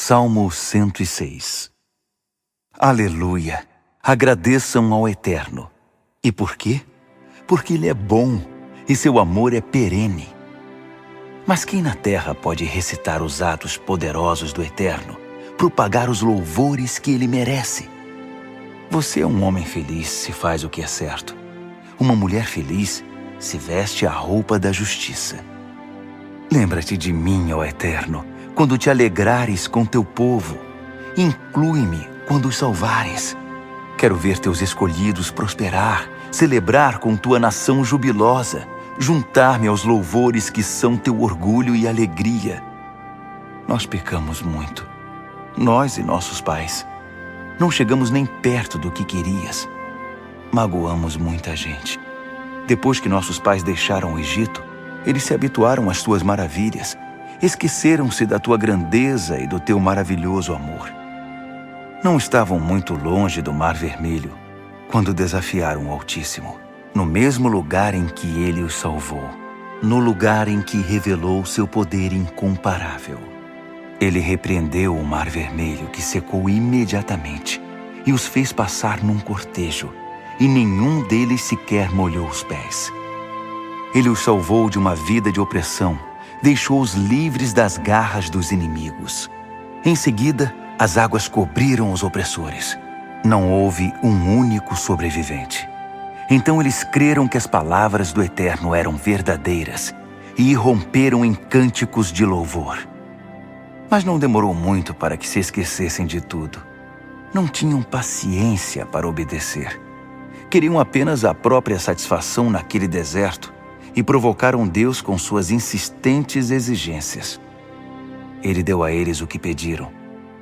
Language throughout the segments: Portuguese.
Salmo 106. Aleluia! Agradeçam ao Eterno. E por quê? Porque Ele é bom e seu amor é perene. Mas quem na terra pode recitar os atos poderosos do Eterno, propagar os louvores que Ele merece? Você é um homem feliz se faz o que é certo. Uma mulher feliz se veste a roupa da justiça. Lembra-te de mim, ó Eterno, quando te alegrares com teu povo. Inclui-me quando os salvares. Quero ver teus escolhidos prosperar, celebrar com tua nação jubilosa, juntar-me aos louvores que são teu orgulho e alegria. Nós pecamos muito, nós e nossos pais. Não chegamos nem perto do que querias. Magoamos muita gente. Depois que nossos pais deixaram o Egito, eles se habituaram às tuas maravilhas. Esqueceram-se da tua grandeza e do teu maravilhoso amor. Não estavam muito longe do Mar Vermelho, quando desafiaram o Altíssimo, no mesmo lugar em que Ele os salvou, no lugar em que revelou seu poder incomparável. Ele repreendeu o Mar Vermelho, que secou imediatamente, e os fez passar num cortejo, e nenhum deles sequer molhou os pés. Ele os salvou de uma vida de opressão, deixou-os livres das garras dos inimigos. Em seguida, as águas cobriram os opressores. Não houve um único sobrevivente. Então eles creram que as palavras do Eterno eram verdadeiras e irromperam em cânticos de louvor. Mas não demorou muito para que se esquecessem de tudo. Não tinham paciência para obedecer. Queriam apenas a própria satisfação naquele deserto e provocaram Deus com suas insistentes exigências. Ele deu a eles o que pediram,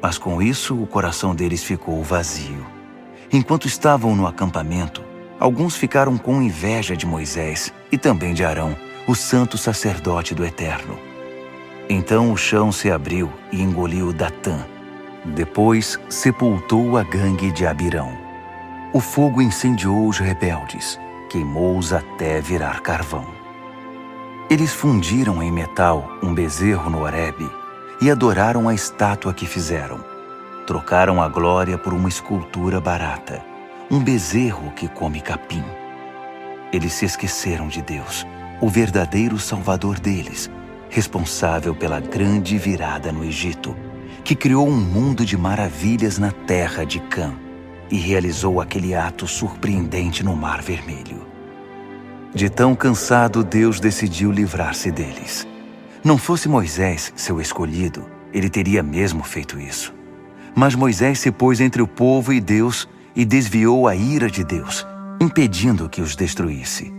mas com isso o coração deles ficou vazio. Enquanto estavam no acampamento, alguns ficaram com inveja de Moisés e também de Arão, o santo sacerdote do Eterno. Então o chão se abriu e engoliu Datã. Depois sepultou a gangue de Abirão. O fogo incendiou os rebeldes, queimou-os até virar carvão. Eles fundiram em metal um bezerro no Horebe e adoraram a estátua que fizeram. Trocaram a glória por uma escultura barata, um bezerro que come capim. Eles se esqueceram de Deus, o verdadeiro Salvador deles, responsável pela grande virada no Egito, que criou um mundo de maravilhas na terra de Cã e realizou aquele ato surpreendente no Mar Vermelho. De tão cansado, Deus decidiu livrar-se deles. Não fosse Moisés seu escolhido, ele teria mesmo feito isso. Mas Moisés se pôs entre o povo e Deus e desviou a ira de Deus, impedindo que os destruísse.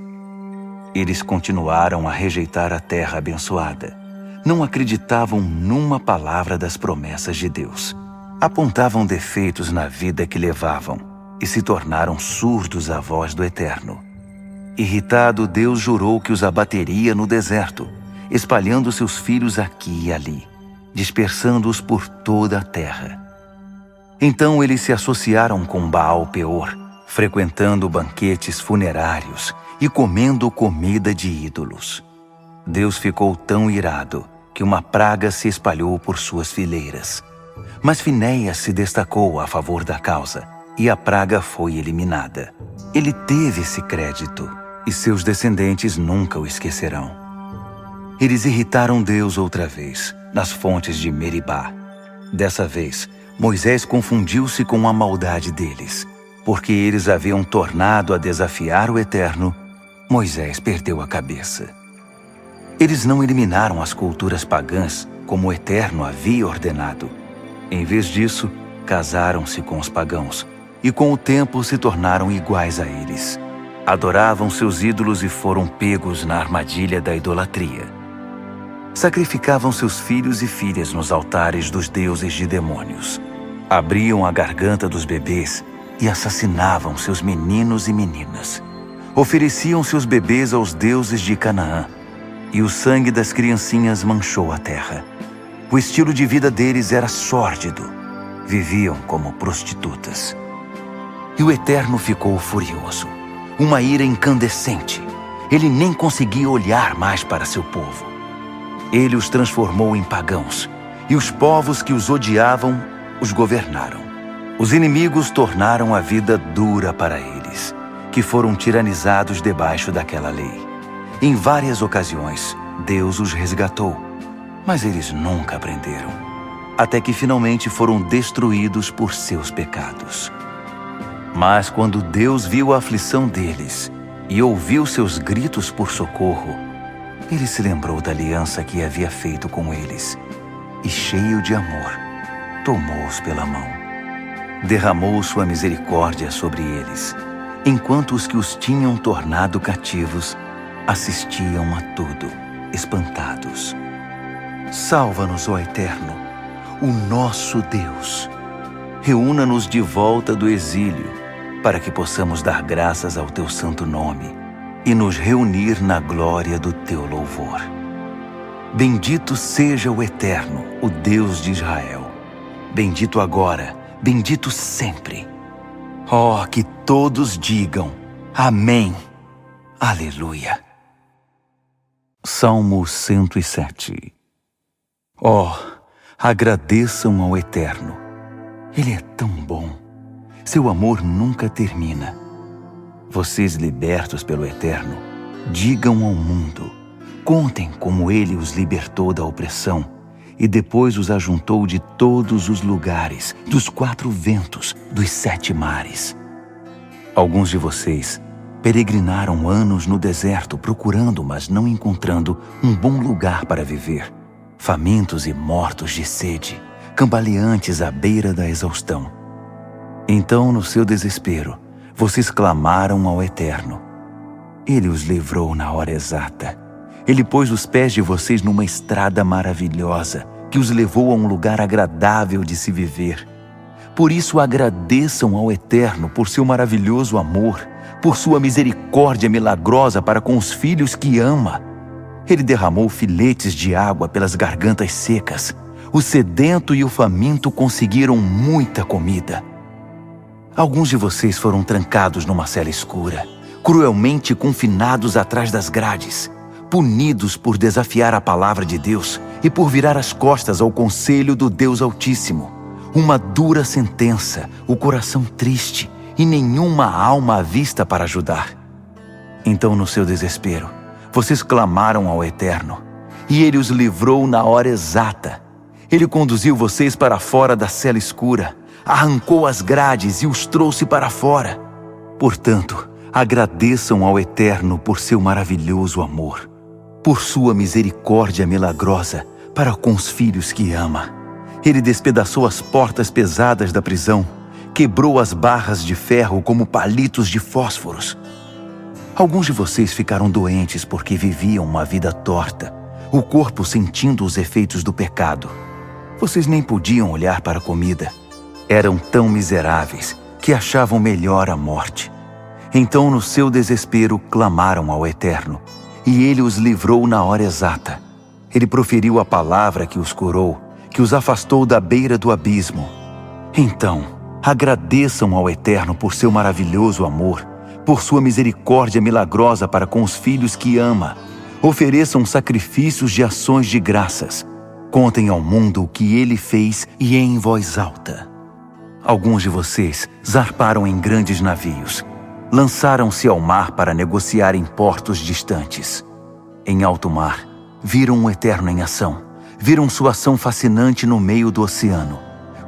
Eles continuaram a rejeitar a terra abençoada. Não acreditavam numa palavra das promessas de Deus. Apontavam defeitos na vida que levavam e se tornaram surdos à voz do Eterno. Irritado, Deus jurou que os abateria no deserto, espalhando seus filhos aqui e ali, dispersando-os por toda a terra. Então eles se associaram com Baal-peor, frequentando banquetes funerários e comendo comida de ídolos. Deus ficou tão irado que uma praga se espalhou por suas fileiras. Mas Finéias se destacou a favor da causa e a praga foi eliminada. Ele teve esse crédito e seus descendentes nunca o esquecerão. Eles irritaram Deus outra vez, nas fontes de Meribá. Dessa vez, Moisés confundiu-se com a maldade deles. Porque eles haviam tornado a desafiar o Eterno, Moisés perdeu a cabeça. Eles não eliminaram as culturas pagãs, como o Eterno havia ordenado. Em vez disso, casaram-se com os pagãos, e com o tempo se tornaram iguais a eles. Adoravam seus ídolos e foram pegos na armadilha da idolatria. Sacrificavam seus filhos e filhas nos altares dos deuses de demônios. Abriam a garganta dos bebês e assassinavam seus meninos e meninas. Ofereciam seus bebês aos deuses de Canaã, e o sangue das criancinhas manchou a terra. O estilo de vida deles era sórdido. Viviam como prostitutas. E o Eterno ficou furioso. Uma ira incandescente. Ele nem conseguia olhar mais para seu povo. Ele os transformou em pagãos e os povos que os odiavam os governaram. Os inimigos tornaram a vida dura para eles, que foram tiranizados debaixo daquela lei. Em várias ocasiões, Deus os resgatou, mas eles nunca aprenderam, até que finalmente foram destruídos por seus pecados. Mas quando Deus viu a aflição deles e ouviu seus gritos por socorro, Ele se lembrou da aliança que havia feito com eles e, cheio de amor, tomou-os pela mão. Derramou sua misericórdia sobre eles, enquanto os que os tinham tornado cativos assistiam a tudo, espantados. Salva-nos, ó Eterno, o nosso Deus. Reúna-nos de volta do exílio, para que possamos dar graças ao Teu santo nome e nos reunir na glória do Teu louvor. Bendito seja o Eterno, o Deus de Israel. Bendito agora, bendito sempre. Oh, que todos digam amém. Aleluia. Salmo 107. Oh, agradeçam ao Eterno. Ele é tão bom. Seu amor nunca termina. Vocês, libertos pelo Eterno, digam ao mundo, contem como Ele os libertou da opressão e depois os ajuntou de todos os lugares, dos 4 ventos, dos 7 mares. Alguns de vocês peregrinaram anos no deserto procurando, mas não encontrando, um bom lugar para viver, famintos e mortos de sede, cambaleantes à beira da exaustão. Então, no seu desespero, vocês clamaram ao Eterno. Ele os livrou na hora exata. Ele pôs os pés de vocês numa estrada maravilhosa, que os levou a um lugar agradável de se viver. Por isso agradeçam ao Eterno por seu maravilhoso amor, por sua misericórdia milagrosa para com os filhos que ama. Ele derramou filetes de água pelas gargantas secas. O sedento e o faminto conseguiram muita comida. Alguns de vocês foram trancados numa cela escura, cruelmente confinados atrás das grades, punidos por desafiar a palavra de Deus e por virar as costas ao conselho do Deus Altíssimo. Uma dura sentença, o coração triste e nenhuma alma à vista para ajudar. Então, no seu desespero, vocês clamaram ao Eterno, e Ele os livrou na hora exata. Ele conduziu vocês para fora da cela escura, arrancou as grades e os trouxe para fora. Portanto, agradeçam ao Eterno por seu maravilhoso amor, por sua misericórdia milagrosa para com os filhos que ama. Ele despedaçou as portas pesadas da prisão, quebrou as barras de ferro como palitos de fósforos. Alguns de vocês ficaram doentes porque viviam uma vida torta, o corpo sentindo os efeitos do pecado. Vocês nem podiam olhar para a comida. Eram tão miseráveis que achavam melhor a morte. Então, no seu desespero, clamaram ao Eterno, e Ele os livrou na hora exata. Ele proferiu a palavra que os curou, que os afastou da beira do abismo. Então, agradeçam ao Eterno por seu maravilhoso amor, por sua misericórdia milagrosa para com os filhos que ama. Ofereçam sacrifícios de ações de graças. Contem ao mundo o que Ele fez e em voz alta. Alguns de vocês zarparam em grandes navios. Lançaram-se ao mar para negociar em portos distantes. Em alto mar, viram o Eterno em ação. Viram sua ação fascinante no meio do oceano.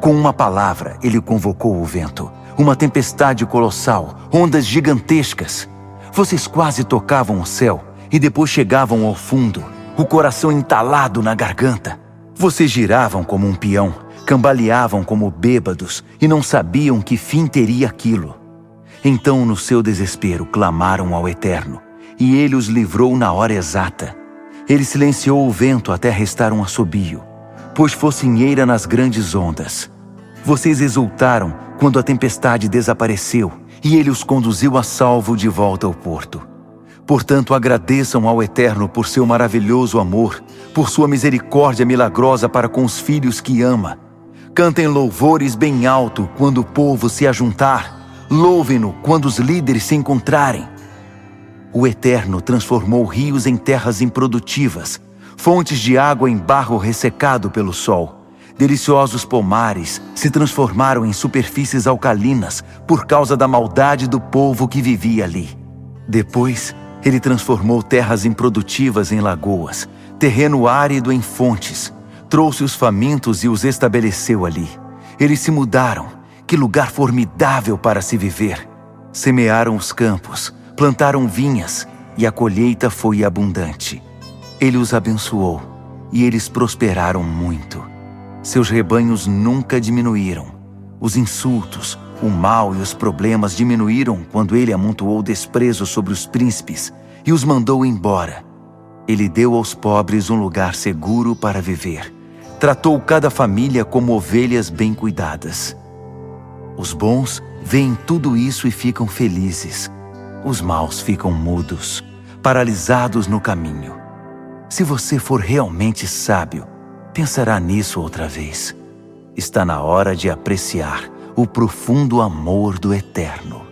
Com uma palavra, Ele convocou o vento. Uma tempestade colossal, ondas gigantescas. Vocês quase tocavam o céu e depois chegavam ao fundo, o coração entalado na garganta. Vocês giravam como um peão, cambaleavam como bêbados e não sabiam que fim teria aquilo. Então, no seu desespero, clamaram ao Eterno, e Ele os livrou na hora exata. Ele silenciou o vento até restar um assobio, pôs focinheira nas grandes ondas. Vocês exultaram quando a tempestade desapareceu, e Ele os conduziu a salvo de volta ao porto. Portanto, agradeçam ao Eterno por seu maravilhoso amor, por sua misericórdia milagrosa para com os filhos que ama. Cantem louvores bem alto quando o povo se ajuntar. Louvem-no quando os líderes se encontrarem. O Eterno transformou rios em terras improdutivas, fontes de água em barro ressecado pelo sol. Deliciosos pomares se transformaram em superfícies alcalinas por causa da maldade do povo que vivia ali. Depois, ele transformou terras improdutivas em lagoas, terreno árido em fontes. Trouxe os famintos e os estabeleceu ali. Eles se mudaram. Que lugar formidável para se viver! Semearam os campos, plantaram vinhas, e a colheita foi abundante. Ele os abençoou, e eles prosperaram muito. Seus rebanhos nunca diminuíram. Os insultos, o mal e os problemas diminuíram quando ele amontoou desprezo sobre os príncipes e os mandou embora. Ele deu aos pobres um lugar seguro para viver. Tratou cada família como ovelhas bem cuidadas. Os bons veem tudo isso e ficam felizes. Os maus ficam mudos, paralisados no caminho. Se você for realmente sábio, pensará nisso outra vez. Está na hora de apreciar o profundo amor do Eterno.